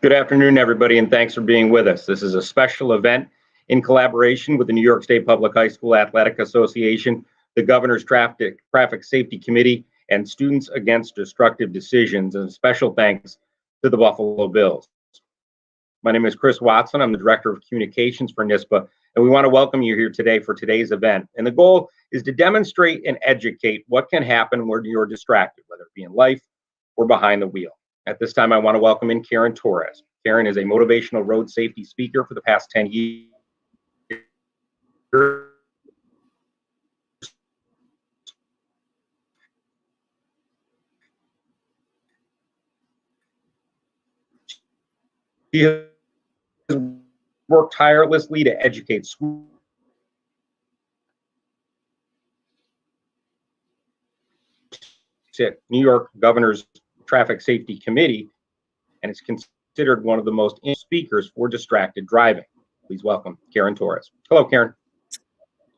Good afternoon, everybody, and thanks for being with us. This is a special event in collaboration with the New York State Public High School Athletic Association, the Governor's Traffic Safety Committee, and Students Against Destructive Decisions, and special thanks to the Buffalo Bills. My name is Chris Watson. I'm the Director of Communications for NYSPA, and we want to welcome you here today for today's event. And the goal is to demonstrate and educate what can happen when you're distracted, whether it be in life or behind the wheel. At this time, I want to welcome in Karen Torres. Karen is a motivational road safety speaker for the past 10 years. She has worked tirelessly to educate schools, New York Governor's Traffic Safety Committee, and is considered one of the most speakers for distracted driving. Please welcome Karen Torres. Hello, Karen.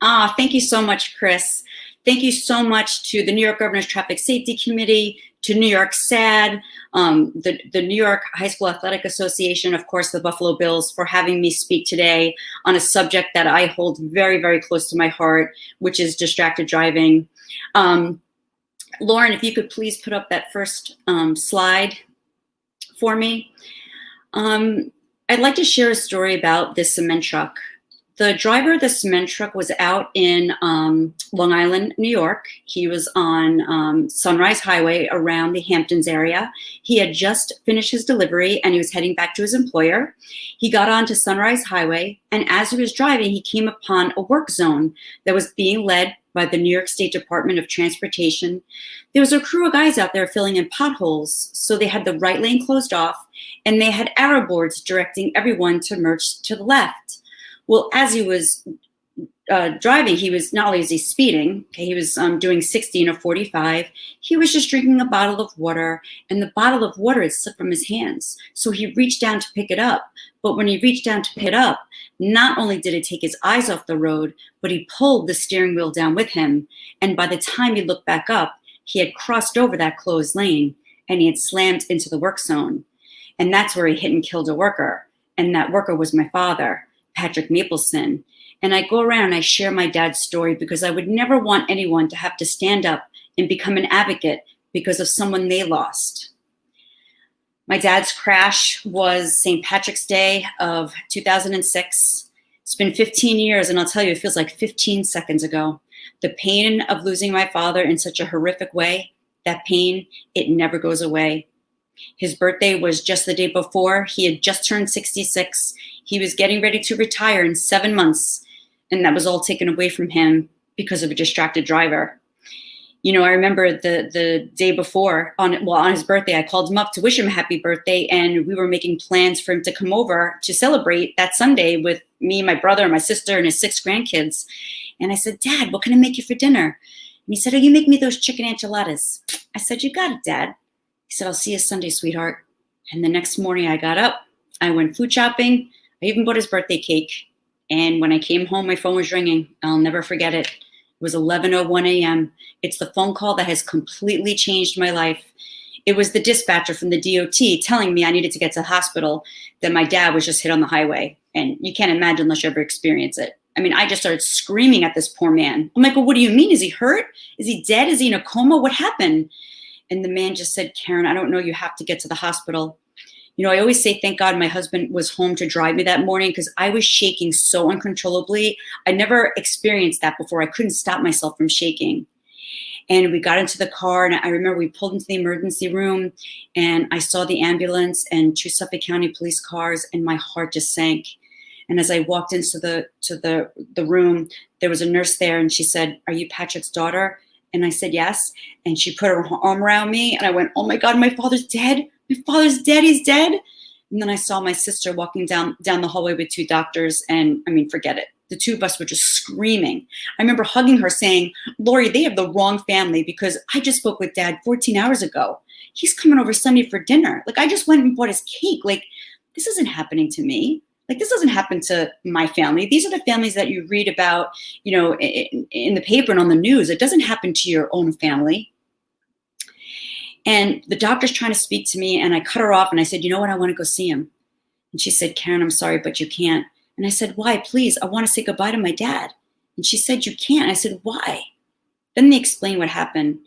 Thank you so much, Chris. Thank you so much to the New York Governor's Traffic Safety Committee, to New York SAD, the New York High School Athletic Association, of course, the Buffalo Bills, for having me speak today on a subject that I hold very, very close to my heart, which is distracted driving. Lauren, if you could please put up that first slide for me. I'd like to share a story about this cement truck. The driver of the cement truck was out in Long Island, New York. He was on Sunrise Highway around the Hamptons area. He had just finished his delivery and he was heading back to his employer. He got onto Sunrise Highway, and as he was driving, he came upon a work zone that was being led by the New York State Department of Transportation. There was a crew of guys out there filling in potholes, so they had the right lane closed off, and they had arrow boards directing everyone to merge to the left. Well, as he was driving, he was not only was he speeding, okay, he was doing 60 in a 45. He was just drinking a bottle of water, and the bottle of water had slipped from his hands. So he reached down to pick it up. But when he reached down to pick it up, not only did it take his eyes off the road, but he pulled the steering wheel down with him. And by the time he looked back up, he had crossed over that closed lane and he had slammed into the work zone. And that's where he hit and killed a worker. And that worker was my father, Patrick Mapleson. And I go around and I share my dad's story because I would never want anyone to have to stand up and become an advocate because of someone they lost. My dad's crash was St. Patrick's Day of 2006. It's been 15 years, and I'll tell you, it feels like 15 seconds ago. The pain of losing my father in such a horrific way, that pain, it never goes away. His birthday was just the day before. He had just turned 66. He was getting ready to retire in 7 months, and that was all taken away from him because of a distracted driver. You know, I remember the day before, on his birthday, I called him up to wish him a happy birthday, and we were making plans for him to come over to celebrate that Sunday with me, my brother, my sister, and his 6 grandkids. And I said, "Dad, what can I make you for dinner?" And he said, "Oh, you make me those chicken enchiladas." I said, "You got it, Dad." He said, "I'll see you Sunday, sweetheart." And the next morning I got up, I went food shopping, I even bought his birthday cake. And when I came home, my phone was ringing. I'll never forget it. It was 11:01 a.m. It's the phone call that has completely changed my life. It was the dispatcher from the DOT telling me I needed to get to the hospital, that my dad was just hit on the highway. And you can't imagine unless you ever experience it. I mean, I just started screaming at this poor man. I'm like, "Well, what do you mean? Is he hurt? Is he dead? Is he in a coma? What happened?" And the man just said, "Karen, I don't know. You have to get to the hospital." You know, I always say, thank God my husband was home to drive me that morning because I was shaking so uncontrollably. I never experienced that before. I couldn't stop myself from shaking. And we got into the car, and I remember we pulled into the emergency room, and I saw the ambulance and 2 Suffolk County police cars, and my heart just sank. And as I walked into the room, there was a nurse there, and she said, "Are you Patrick's daughter?" And I said, "Yes." And she put her arm around me, and I went, "Oh my God, my father's dead. My father's dead. He's dead." And then I saw my sister walking down the hallway with 2 doctors, and I mean, forget it. The 2 of us were just screaming. I remember hugging her saying, "Lori, they have the wrong family because I just spoke with Dad 14 hours ago. He's coming over Sunday for dinner. Like, I just went and bought his cake. Like, this isn't happening to me. Like, this doesn't happen to my family. These are the families that you read about, you know, in the paper and on the news. It doesn't happen to your own family." And the doctor's trying to speak to me, and I cut her off and I said, "You know what? I want to go see him." And she said, Karen, I'm sorry, but you can't. And I said, why? Please, I want to say goodbye to my dad. And she said, you can't. I said, why? Then they explained what happened.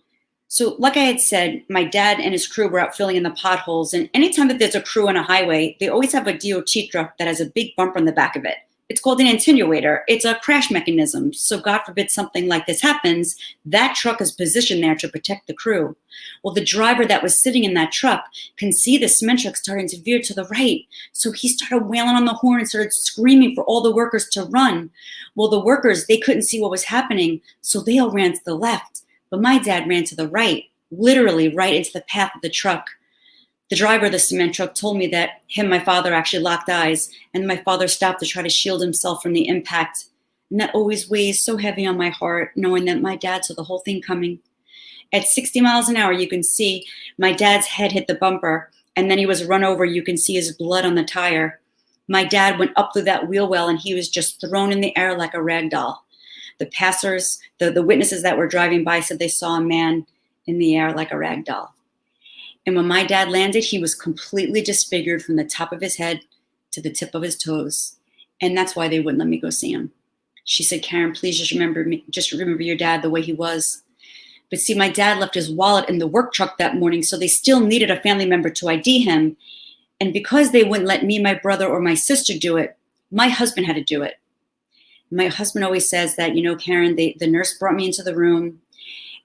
So like I had said, my dad and his crew were out filling in the potholes. And anytime that there's a crew on a highway, they always have a DOT truck that has a big bumper on the back of it. It's called an attenuator. It's a crash mechanism. So God forbid something like this happens, that truck is positioned there to protect the crew. Well, the driver that was sitting in that truck can see the cement truck starting to veer to the right. So he started wailing on the horn and started screaming for all the workers to run. Well, the workers, they couldn't see what was happening. So they all ran to the left. But my dad ran to the right, literally right into the path of the truck. The driver of the cement truck told me that him and my father actually locked eyes, and my father stopped to try to shield himself from the impact. And that always weighs so heavy on my heart, knowing that my dad saw the whole thing coming. At 60 miles an hour, you can see my dad's head hit the bumper, and then he was run over. You can see his blood on the tire. My dad went up through that wheel well, and he was just thrown in the air like a rag doll. The passers, the witnesses that were driving by said they saw a man in the air like a rag doll. And when my dad landed, he was completely disfigured from the top of his head to the tip of his toes. And that's why they wouldn't let me go see him. She said, Karen, please just remember your dad the way he was. But see, my dad left his wallet in the work truck that morning, so they still needed a family member to ID him. And because they wouldn't let me, my brother, or my sister do it, my husband had to do it. My husband always says that, Karen, the nurse brought me into the room,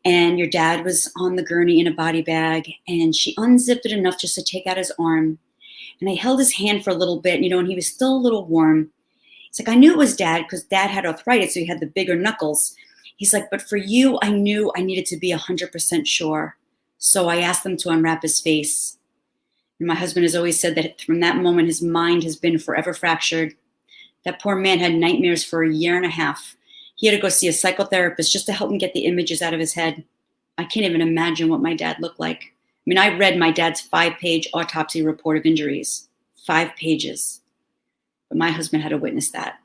and your dad was on the gurney in a body bag, and she unzipped it enough just to take out his arm. And I held his hand for a little bit, and he was still a little warm. He's like, I knew it was dad because dad had arthritis, so he had the bigger knuckles. He's like, but for you, I knew I needed to be 100% sure. So I asked them to unwrap his face. And my husband has always said that from that moment, his mind has been forever fractured. That poor man had nightmares for a year and a half. He had to go see a psychotherapist just to help him get the images out of his head. I can't even imagine what my dad looked like. I mean, I read my dad's 5-page autopsy report of injuries. 5 pages. But my husband had to witness that.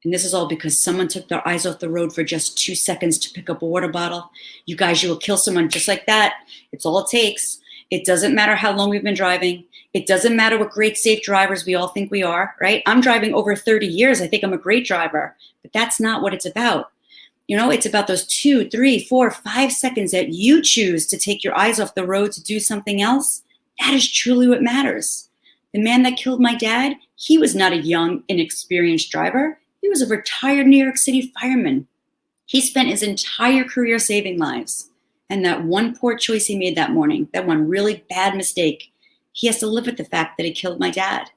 And this is all because someone took their eyes off the road for just 2 seconds to pick up a water bottle. You guys, you will kill someone just like that. It's all it takes. It doesn't matter how long we've been driving. It doesn't matter what great safe drivers we all think we are, right? I'm driving over 30 years. I think I'm a great driver, but that's not what it's about. It's about those 2, 3, 4, 5 seconds that you choose to take your eyes off the road to do something else. That is truly what matters. The man that killed my dad, he was not a young, inexperienced driver. He was a retired New York City fireman. He spent his entire career saving lives. And that one poor choice he made that morning, that one really bad mistake, he has to live with the fact that he killed my dad.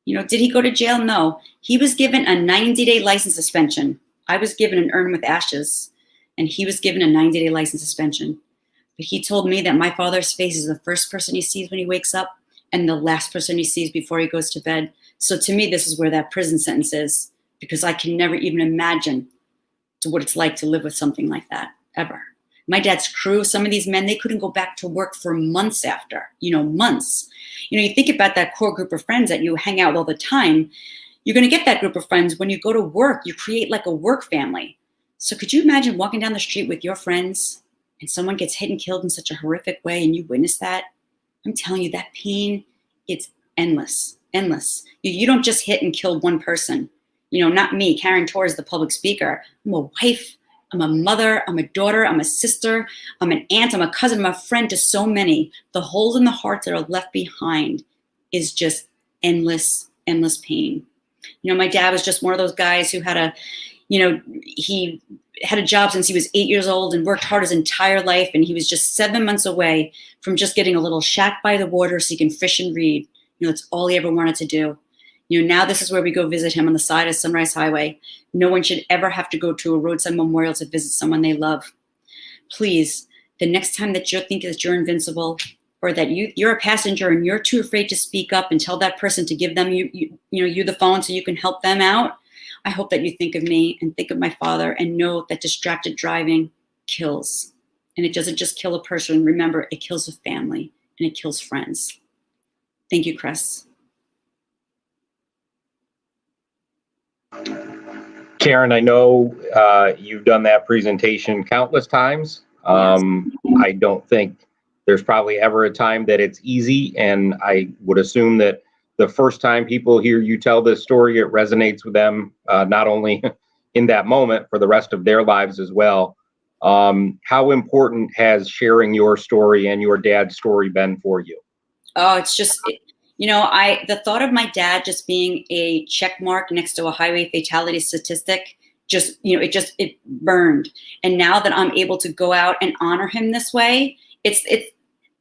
Did he go to jail? No. He was given a 90-day license suspension. I was given an urn with ashes, and he was given a 90-day license suspension. But he told me that my father's face is the first person he sees when he wakes up and the last person he sees before he goes to bed. So to me, this is where that prison sentence is, because I can never even imagine what it's like to live with something like that, ever. My dad's crew, some of these men, they couldn't go back to work for months after, months. You think about that core group of friends that you hang out with all the time. You're going to get that group of friends when you go to work. You create like a work family. So could you imagine walking down the street with your friends and someone gets hit and killed in such a horrific way and you witness that? I'm telling you, that pain, it's endless, endless. You don't just hit and kill one person. Not me, Karen Torres, the public speaker. I'm a wife. I'm a mother, I'm a daughter, I'm a sister, I'm an aunt, I'm a cousin, I'm a friend to so many. The holes in the heart that are left behind is just endless, endless pain. My dad was just one of those guys who had he had a job since he was 8 years old and worked hard his entire life. And he was just 7 months away from just getting a little shack by the water so he can fish and read. That's all he ever wanted to do. Now this is where we go visit him on the side of Sunrise Highway. No one should ever have to go to a roadside memorial to visit someone they love. Please, the next time that you think that you're invincible or that you're a passenger and you're too afraid to speak up and tell that person to give them you the phone so you can help them out, I hope that you think of me and think of my father and know that distracted driving kills. And it doesn't just kill a person. Remember, it kills a family and it kills friends. Thank you, Chris. Karen, I know you've done that presentation countless times. I don't think there's probably ever a time that it's easy, and I would assume that the first time people hear you tell this story, it resonates with them, not only in that moment, for the rest of their lives as well. How important has sharing your story and your dad's story been for you? Oh, it's just, the thought of my dad just being a check mark next to a highway fatality statistic, it burned. And now that I'm able to go out and honor him this way, it's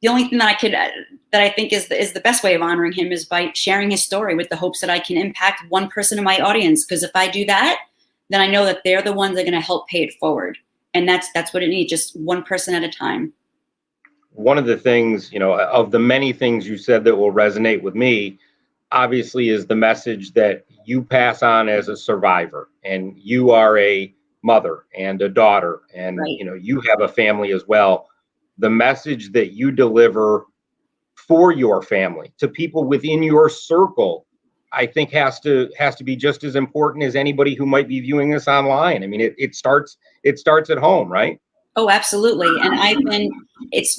the only thing that I think is the best way of honoring him is by sharing his story with the hopes that I can impact one person in my audience. Because if I do that, then I know that they're the ones that are going to help pay it forward. And that's what it needs, just one person at a time. One of the things, of the many things you said that will resonate with me, obviously, is the message that you pass on as a survivor, and you are a mother and a daughter, and Right. you have a family as well. The message that you deliver for your family to people within your circle, I think has to be just as important as anybody who might be viewing this online. I mean, it starts at home, right? Oh, absolutely. And it's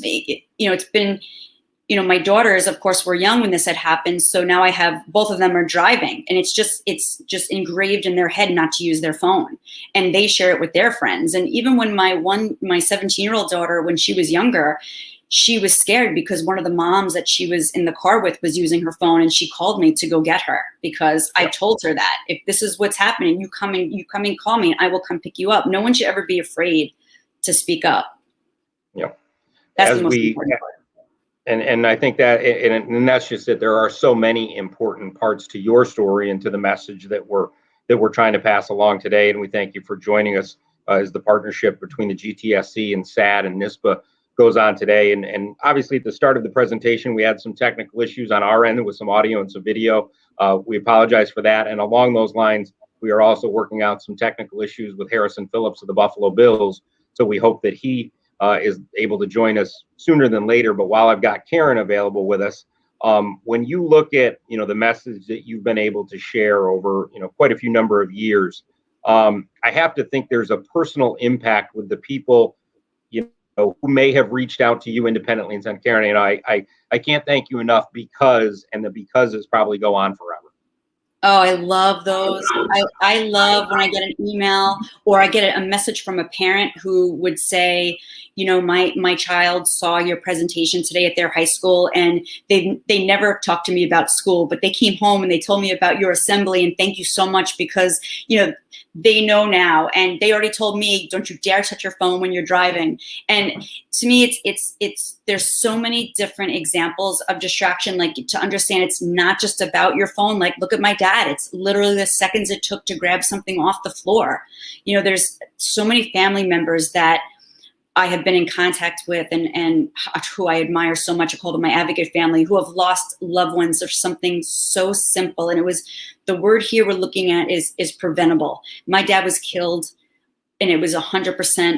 been, my daughters, of course, were young when this had happened. So now I have, both of them are driving, and it's just engraved in their head not to use their phone, and they share it with their friends. And even when my 17-year-old daughter, when she was younger, she was scared because one of the moms that she was in the car with was using her phone, and she called me to go get her because I told her that if this is what's happening, you come and call me and I will come pick you up. No one should ever be afraid to speak up. Yeah. That's the most important part. And I think that, and that's just it. There are so many important parts to your story and to the message that we're trying to pass along today. And we thank you for joining us as the partnership between the GTSC and SAD and NISPA goes on today. And obviously, at the start of the presentation, we had some technical issues on our end with some audio and some video. We apologize for that. And along those lines, we are also working out some technical issues with Harrison Phillips of the Buffalo Bills. So we hope that he is able to join us sooner than later. But while I've got Karen available with us, when you look at the message that you've been able to share over quite a few number of years, I have to think there's a personal impact with the people who may have reached out to you independently and said, Karen, I can't thank you enough because, and the becauses probably go on forever. Oh, I love those. I love when I get an email or I get a message from a parent who would say, my child saw your presentation today at their high school, and they never talked to me about school, but they came home and they told me about your assembly, and thank you so much because, they know now, and they already told me, don't you dare touch your phone when you're driving. And to me, there's so many different examples of distraction, like to understand it's not just about your phone. Like, look at my dad. It's literally the seconds it took to grab something off the floor. There's so many family members that I have been in contact with and who I admire so much. I call them my advocate family, who have lost loved ones of something so simple. And the word here we're looking at is preventable. My dad was killed, and it was 100%,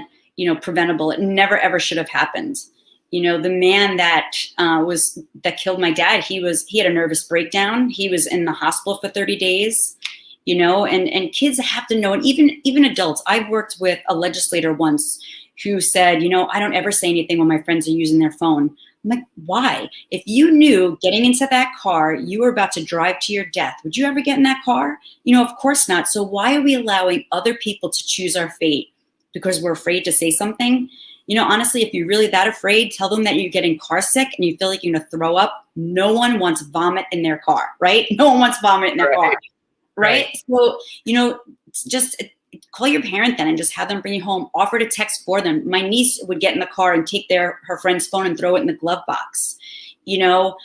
preventable. It never, ever should have happened. The man that killed my dad, he had a nervous breakdown. He was in the hospital for 30 days. And kids have to know, and even adults. I've worked with a legislator once who said, I don't ever say anything when my friends are using their phone. I'm like, why? If you knew getting into that car, you were about to drive to your death, would you ever get in that car? Of course not. So why are we allowing other people to choose our fate? Because we're afraid to say something? Honestly, if you're really that afraid, tell them that you're getting car sick and you feel like you're going to throw up. No one wants vomit in their car, right? No one wants vomit in their car, right? So, just call your parent then and just have them bring you home. Offer to text for them. My niece would get in the car and take her friend's phone and throw it in the glove box. You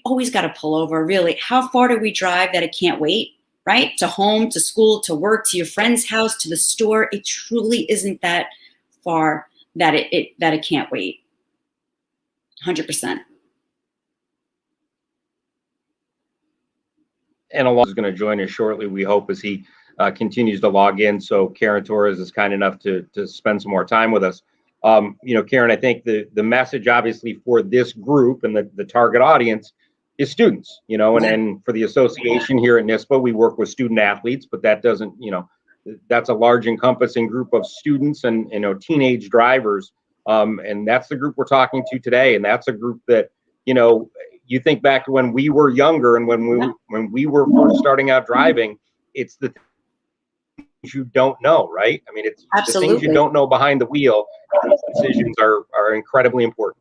always got to pull over, really. How far do we drive that it can't wait, right? To home, to school, to work, to your friend's house, to the store. It truly isn't that far that it can't wait. 100%. And Alon is going to join us shortly, we hope, as he continues to log in. So Karen Torres is kind enough to spend some more time with us. Karen, I think the message obviously for this group and the target audience is students, and for the association here at NISPA, we work with student athletes, but that doesn't, that's a large encompassing group of students and, teenage drivers. And that's the group we're talking to today. And that's a group that, you think back to when we were younger and when we were first starting out driving, it's the things you don't know, right? I mean, it's the things you Absolutely. don't know behind the wheel. These decisions are incredibly important.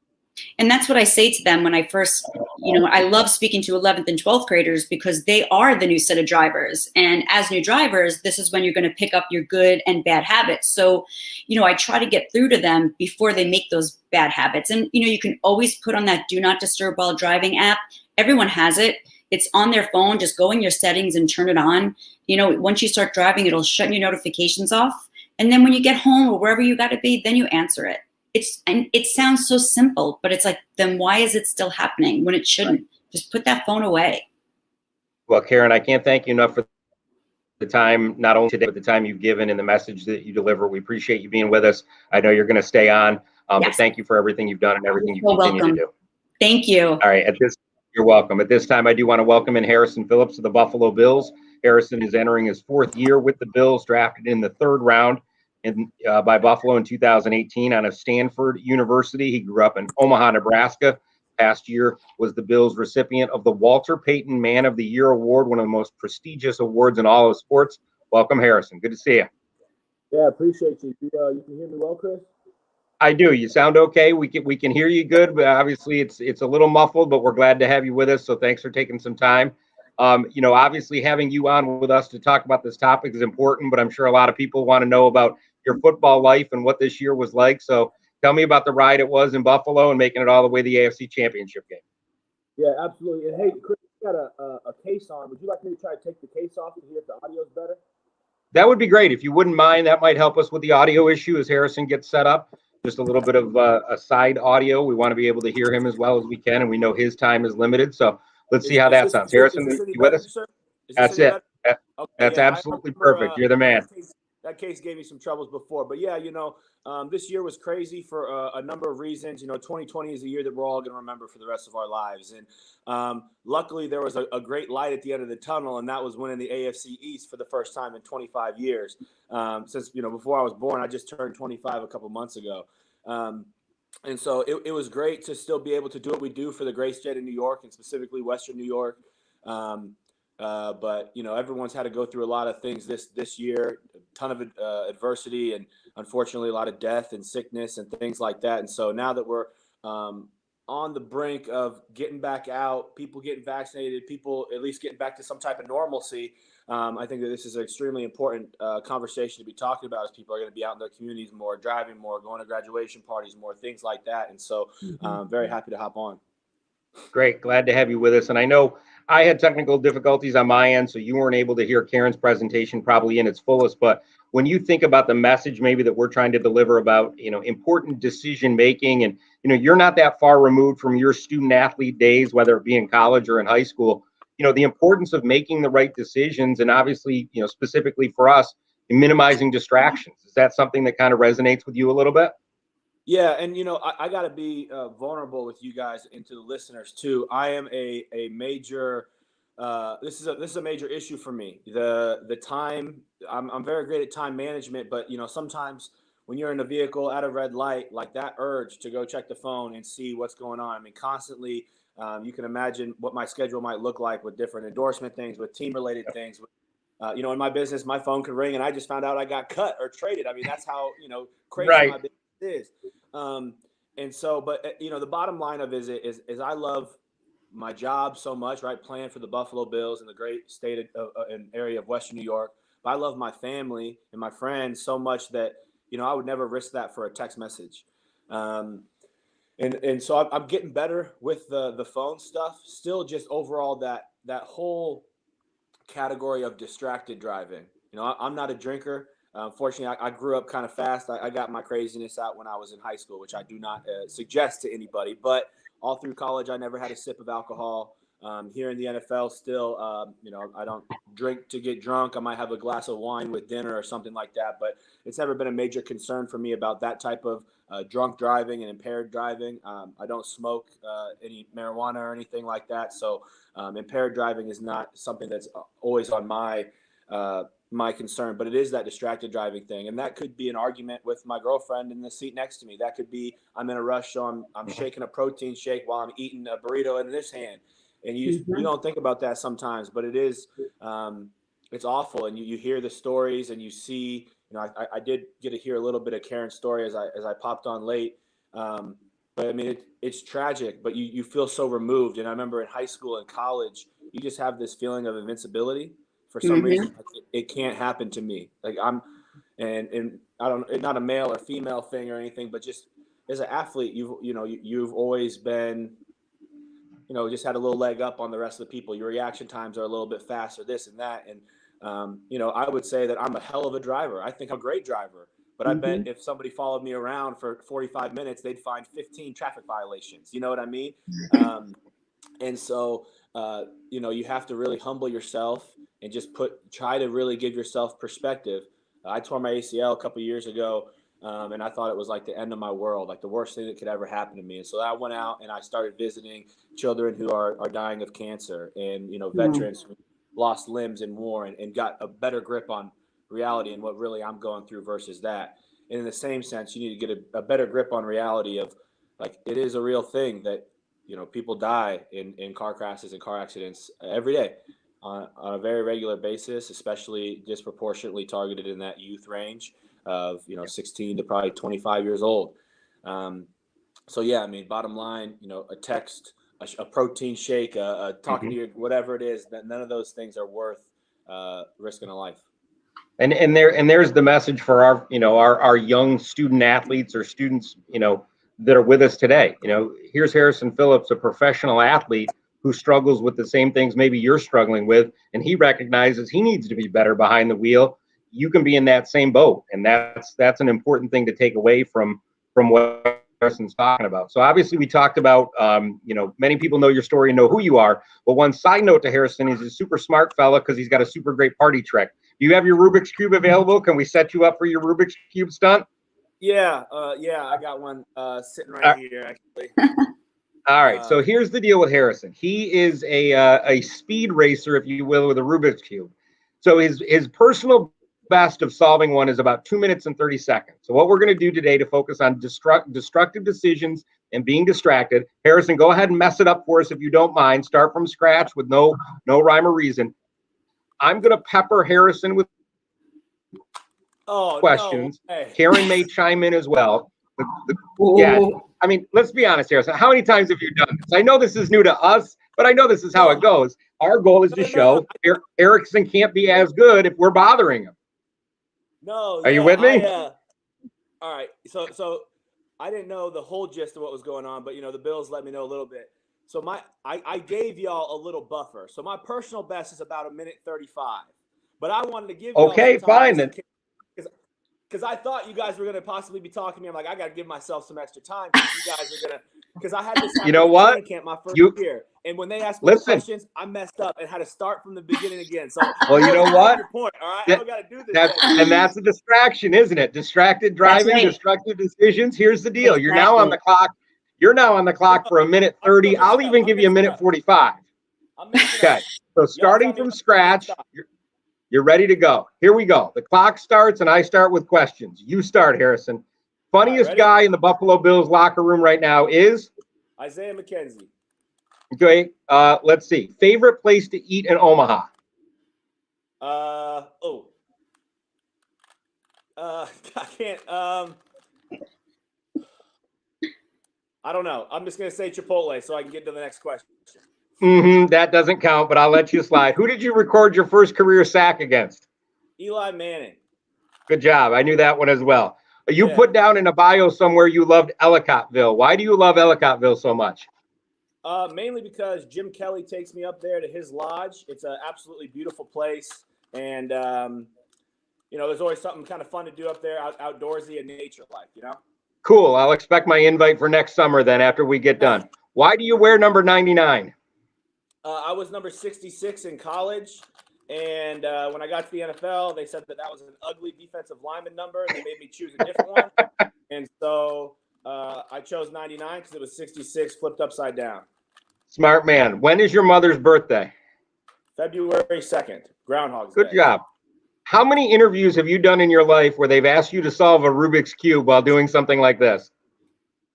And that's what I say to them when I first, I love speaking to 11th and 12th graders because they are the new set of drivers. And as new drivers, this is when you're going to pick up your good and bad habits. So, I try to get through to them before they make those bad habits. And, you can always put on that do not disturb while driving app. Everyone has it. It's on their phone. Just go in your settings and turn it on. Once you start driving, it'll shut your notifications off. And then when you get home or wherever you got to be, then you answer it. And it sounds so simple, but it's like, then why is it still happening when it shouldn't? Just put that phone away. Well, Karen, I can't thank you enough for the time, not only today, but the time you've given and the message that you deliver. We appreciate you being with us. I know you're going to stay on, but Yes. thank you for everything you've done and everything you You're continue welcome. to do. Thank you. All right. You're welcome. At this time, I do want to welcome in Harrison Phillips of the Buffalo Bills. Harrison is entering his 4th year with the Bills, drafted in the 3rd round by Buffalo in 2018 out of Stanford University. He grew up in Omaha, Nebraska. Past year was the Bills recipient of the Walter Payton Man of the Year Award, one of the most prestigious awards in all of sports. Welcome, Harrison. Good to see you. Yeah, appreciate you. You can hear me well, Chris? I do. You sound okay. We can hear you good, but obviously it's a little muffled, but we're glad to have you with us. So thanks for taking some time. Obviously having you on with us to talk about this topic is important, but I'm sure a lot of people want to know about your football life and what this year was like. So tell me about the ride it was in Buffalo and making it all the way to the AFC Championship game. Yeah, absolutely. And hey, Chris, you got a case on. Would you like me to try to take the case off and hear if the audio is better? That would be great. If you wouldn't mind, that might help us with the audio issue as Harrison gets set up. Just a little bit of a side audio. We want to be able to hear him as well as we can, and we know his time is limited. So let's see how that sounds. Harrison, is this any you with better, us? sir? That's it. Okay, That's yeah, absolutely perfect. You're the man. That case gave me some troubles before, but yeah, this year was crazy for a number of reasons. 2020 is a year that we're all going to remember for the rest of our lives, and luckily there was a great light at the end of the tunnel, and that was winning the AFC East for the first time in 25 years. Since before I was born, I just turned 25 a couple months ago. And so it was great to still be able to do what we do for the great state of New York, and specifically Western New York. But everyone's had to go through a lot of things this year, a ton of adversity, and unfortunately a lot of death and sickness and things like that. And so now that we're on the brink of getting back out, people getting vaccinated, people at least getting back to some type of normalcy, I think that this is an extremely important conversation to be talking about, as people are going to be out in their communities more, driving more, going to graduation parties more, things like that. And so very happy to hop on. Great. Glad to have you with us. And I know I had technical difficulties on my end, so you weren't able to hear Karen's presentation probably in its fullest. But when you think about the message maybe that we're trying to deliver about, important decision making, and, you're not that far removed from your student athlete days, whether it be in college or in high school, the importance of making the right decisions, and obviously, specifically for us, minimizing distractions. Is that something that kind of resonates with you a little bit? Yeah, and I got to be vulnerable with you guys and to the listeners too. I am a major. This is a major issue for me. The time. I'm very great at time management, but sometimes when you're in a vehicle at a red light, like that urge to go check the phone and see what's going on. I mean, constantly. You can imagine what my schedule might look like with different endorsement things, with team related things. In my business, my phone could ring and I just found out I got cut or traded. I mean, that's how crazy Right. my business is. And so, but the bottom line of it is I love my job so much, right? Playing for the Buffalo Bills in the great state and area of Western New York. But I love my family and my friends so much that, I would never risk that for a text message. And so I'm getting better with the phone stuff. Still, just overall that whole category of distracted driving. I'm not a drinker. Fortunately, I grew up kind of fast. I got my craziness out when I was in high school, which I do not suggest to anybody. But all through college, I never had a sip of alcohol. Here in the NFL, still, I don't drink to get drunk. I might have a glass of wine with dinner or something like that. But it's never been a major concern for me about that type of drunk driving and impaired driving. I don't smoke any marijuana or anything like that. So impaired driving is not something that's always on my my concern, but it is that distracted driving thing. And that could be an argument with my girlfriend in the seat next to me. That could be, I'm in a rush, so I'm shaking a protein shake while I'm eating a burrito in this hand. And you don't think about that sometimes, but it is, it's awful. And you hear the stories and you see, I did get to hear a little bit of Karen's story as I popped on late. But I mean, it's tragic, but you feel so removed. And I remember in high school and college, you just have this feeling of invincibility. For some reason, it can't happen to me. Like and I don't, it's not a male or female thing or anything, but just as an athlete, you've always been, just had a little leg up on the rest of the people. Your reaction times are a little bit faster, this and that. And, I would say that I'm a hell of a driver. I think I'm a great driver. But I bet if somebody followed me around for 45 minutes, they'd find 15 traffic violations. You know what I mean? And so, you have to really humble yourself and just try to really give yourself perspective. I tore my ACL a couple of years ago, and I thought it was like the end of my world, like the worst thing that could ever happen to me. And so I went out and I started visiting children who are dying of cancer and, veterans who lost limbs in war and got a better grip on reality and what really I'm going through versus that. And in the same sense, you need to get a better grip on reality of like, it is a real thing that, people die in car crashes and car accidents every day on a very regular basis, especially disproportionately targeted in that youth range of, 16 to probably 25 years old. So yeah, I mean, bottom line, a text, a protein shake, talking to you, whatever it is, that none of those things are worth risking a life. And there's the message for our young student athletes or students, that are with us today. Here's Harrison Phillips, a professional athlete who struggles with the same things maybe you're struggling with, and he recognizes he needs to be better behind the wheel. You can be in that same boat, and that's an important thing to take away from what Harrison's talking about. So obviously we talked about, many people know your story and know who you are, but one side note to Harrison, he's a super smart fella because he's got a super great party trick. Do you have your Rubik's Cube available? Can we set you up for your Rubik's Cube stunt? Yeah, I got one sitting right here, actually. All right, so here's the deal with Harrison. He is a speed racer, if you will, with a Rubik's Cube. So his personal best of solving one is about 2 minutes and 30 seconds. So what we're going to do today to focus on destructive decisions and being distracted. Harrison, go ahead and mess it up for us if you don't mind. Start from scratch with no rhyme or reason. I'm going to pepper Harrison with questions. No. Hey. Karen may chime in as well. Yeah, I mean, let's be honest, Harrison. How many times have you done this? I know this is new to us, but I know this is how it goes. Our goal is to show Erickson can't be as good if we're bothering him. No. Are you with me? All right. So I didn't know the whole gist of what was going on, but the Bills let me know a little bit. So I gave y'all a little buffer. So my personal best is about 1:35, but I wanted to give y'all okay, fine then. Because I thought you guys were going to possibly be talking to me. I'm like, I got to give myself some extra time because you guys are going to, because I had this what? Camp my first year. And when they asked me questions, I messed up and had to start from the beginning again. So, well, you know what? Your point, all right? I don't got to do this. That's a distraction, isn't it? Distracted driving, destructive decisions. Here's the deal. You're now on the clock. You're now on the clock for 1:30. I'll even give you 1:45. Okay. So starting from scratch, you're ready to go. Here we go. The clock starts and I start with questions. You start, Harrison. Funniest guy in the Buffalo Bills locker room right now is? Isaiah McKenzie. Okay. Let's see. Favorite place to eat in Omaha? I can't. I don't know. I'm just going to say Chipotle so I can get to the next question. That doesn't count, but I'll let you slide. Who did you record your first career sack against? Eli Manning. Good job. I knew that one as well. You put down in a bio somewhere you loved Ellicottville. Why do you love Ellicottville so much? Mainly because Jim Kelly takes me up there to his lodge. It's an absolutely beautiful place. And, there's always something kind of fun to do up there, outdoorsy and nature-like, Cool. I'll expect my invite for next summer then after we get done. Why do you wear number 99? I was number 66 in college, and when I got to the NFL, they said that was an ugly defensive lineman number, and they made me choose a different one. And so I chose 99 because it was 66 flipped upside down. Smart man. When is your mother's birthday? February 2nd, Groundhog's Good Day. job. How many interviews have you done in your life where they've asked you to solve a Rubik's Cube while doing something like this?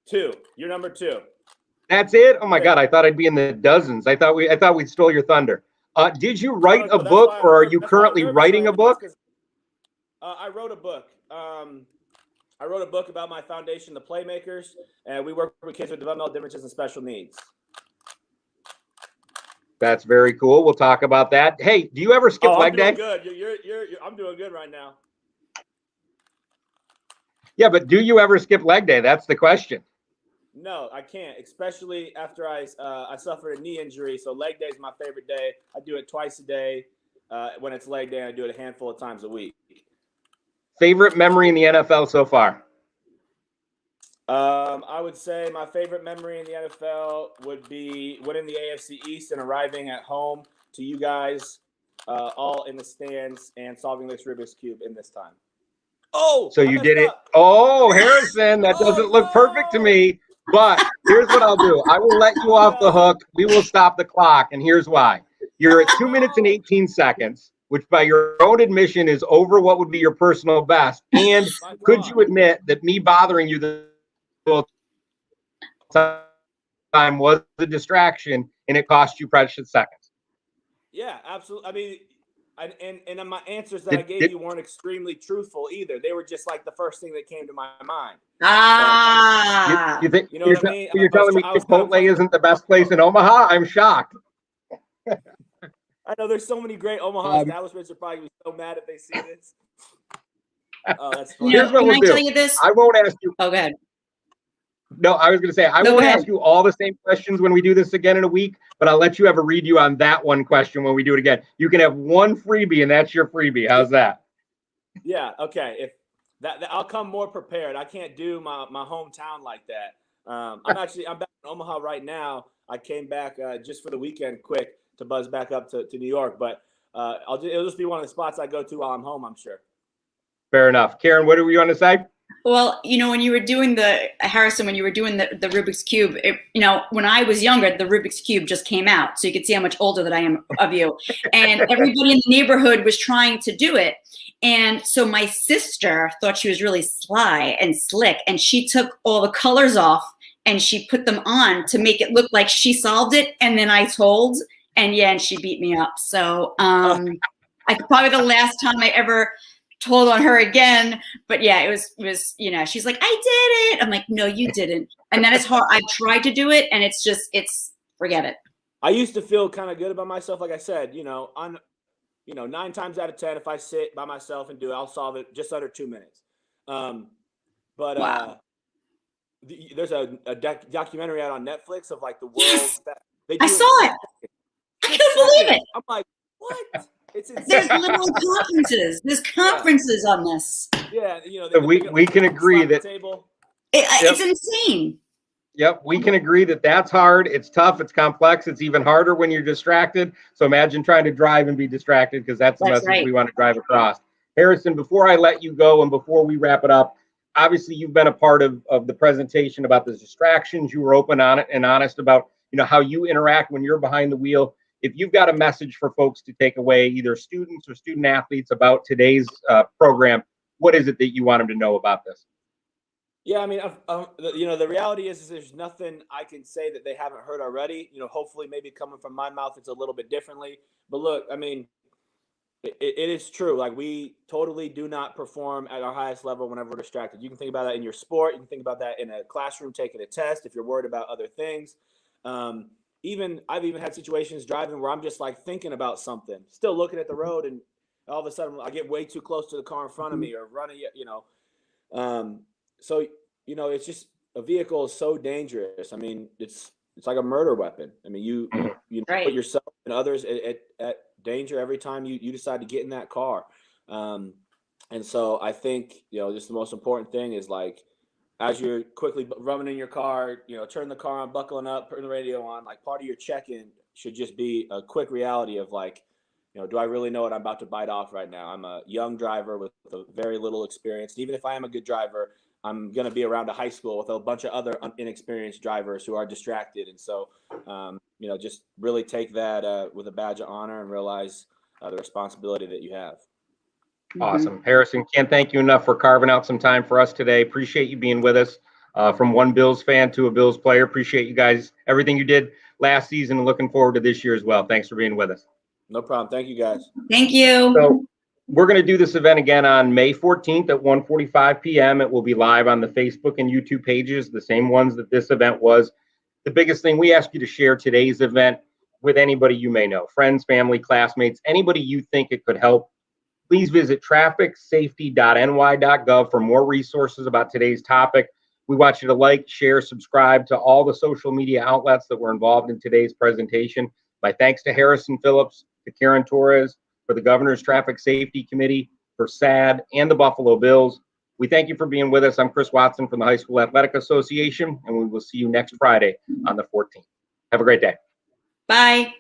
2. You're number 2. That's it? Oh my God, I thought I'd be in the dozens. I thought we stole your thunder. Did you write a book, or are you currently writing a book? I wrote a book. I wrote a book about my foundation, The Playmakers, and we work with kids with developmental differences and special needs. That's very cool. We'll talk about that. Hey, do you ever skip leg day? I'm doing good. I'm doing good right now. Yeah, but do you ever skip leg day? That's the question. No, I can't, especially after I suffered a knee injury. So leg day is my favorite day. I do it twice a day. When it's leg day, I do it a handful of times a week. Favorite memory in the NFL so far? I would say my favorite memory in the NFL would be winning the AFC East and arriving at home to you guys, all in the stands, and solving this Rubik's Cube in this time. Oh, so you did it. Oh, Harrison, that doesn't look perfect to me. But here's what I'll do. I will let you off the hook. We will stop the clock, and here's why. You're at 2 minutes and 18 seconds, which by your own admission is over what would be your personal best. And could you admit that me bothering you the whole time was a distraction, and it cost you precious seconds? Yeah, absolutely. I mean, and my answers that I gave you weren't extremely truthful either. They were just like the first thing that came to my mind. You think, you know what I mean? You're telling me Chipotle isn't the best place in Omaha? I'm shocked. I know there's so many great Omaha establishments are probably be so mad if they see this. Oh, that's funny. Here's what we'll do. Tell you this? I won't ask you. Oh, go ahead. No, I was going to say, I won't ask you all the same questions when we do this again in a week, but I'll let you have a read you on that one question when we do it again. You can have one freebie, and that's your freebie. How's that? Yeah, okay. If that I'll come more prepared. I can't do my hometown like that. I'm back in Omaha right now. I came back just for the weekend quick to buzz back up to New York, but it'll just be one of the spots I go to while I'm home, I'm sure. Fair enough. Karen, what do you want to say? Well, when you were doing the Rubik's Cube, when I was younger, the Rubik's Cube just came out. So you could see how much older that I am of you. And everybody in the neighborhood was trying to do it. And so my sister thought she was really sly and slick. And she took all the colors off and she put them on to make it look like she solved it. And then I told, and she beat me up. So I probably the last time I ever told on her again, but yeah, it was she's like, I did it. I'm like, no, you didn't. And then it's hard. I tried to do it, and it's forget it. I used to feel kind of good about myself, like I said, 9 times out of 10, if I sit by myself and do it, I'll solve it just under 2 minutes. Wow. There's a documentary out on Netflix of like the world. Yes, I saw it. I couldn't believe it. I'm like, what? It's insane. There's literal conferences. There's conferences on this. Yeah, we can agree that it's insane. Yep, we can agree that that's hard. It's tough. It's complex. It's even harder when you're distracted. So imagine trying to drive and be distracted, because that's the message we want to drive across. Harrison, before I let you go and before we wrap it up, obviously you've been a part of the presentation about the distractions. You were open on it and honest about how you interact when you're behind the wheel. If you've got a message for folks to take away, either students or student athletes, about today's program, what is it that you want them to know about this? Yeah, I mean, the reality is there's nothing I can say that they haven't heard already. Hopefully maybe coming from my mouth, it's a little bit differently. But look, I mean, it is true. Like, we totally do not perform at our highest level whenever we're distracted. You can think about that in your sport. You can think about that in a classroom taking a test if you're worried about other things. I've even had situations driving where I'm just like thinking about something, still looking at the road, and all of a sudden I get way too close to the car in front of me or running, So, it's just, a vehicle is so dangerous. I mean, it's like a murder weapon. I mean, you put yourself and others at danger every time you decide to get in that car. And so I think, just the most important thing is, like, as you're quickly running in your car, turn the car on, buckling up, putting the radio on, like, part of your check-in should just be a quick reality of, like, do I really know what I'm about to bite off right now? I'm a young driver with a very little experience. And even if I am a good driver, I'm going to be around a high school with a bunch of other inexperienced drivers who are distracted. And so, just really take that with a badge of honor and realize the responsibility that you have. Awesome. Harrison, can't thank you enough for carving out some time for us today. Appreciate you being with us. From one Bills fan to a Bills player. Appreciate you guys, everything you did last season, and looking forward to this year as well. Thanks for being with us. No problem. Thank you, guys. Thank you. So we're going to do this event again on May 14th at 1:45 p.m. It will be live on the Facebook and YouTube pages, the same ones that this event was. The biggest thing, we ask you to share today's event with anybody you may know, friends, family, classmates, anybody you think it could help. Please visit trafficsafety.ny.gov for more resources about today's topic. We want you to like, share, subscribe to all the social media outlets that were involved in today's presentation. My thanks to Harrison Phillips, to Karen Torres, for the Governor's Traffic Safety Committee, for SAD, and the Buffalo Bills. We thank you for being with us. I'm Chris Watson from the High School Athletic Association, and we will see you next Friday on the 14th. Have a great day. Bye.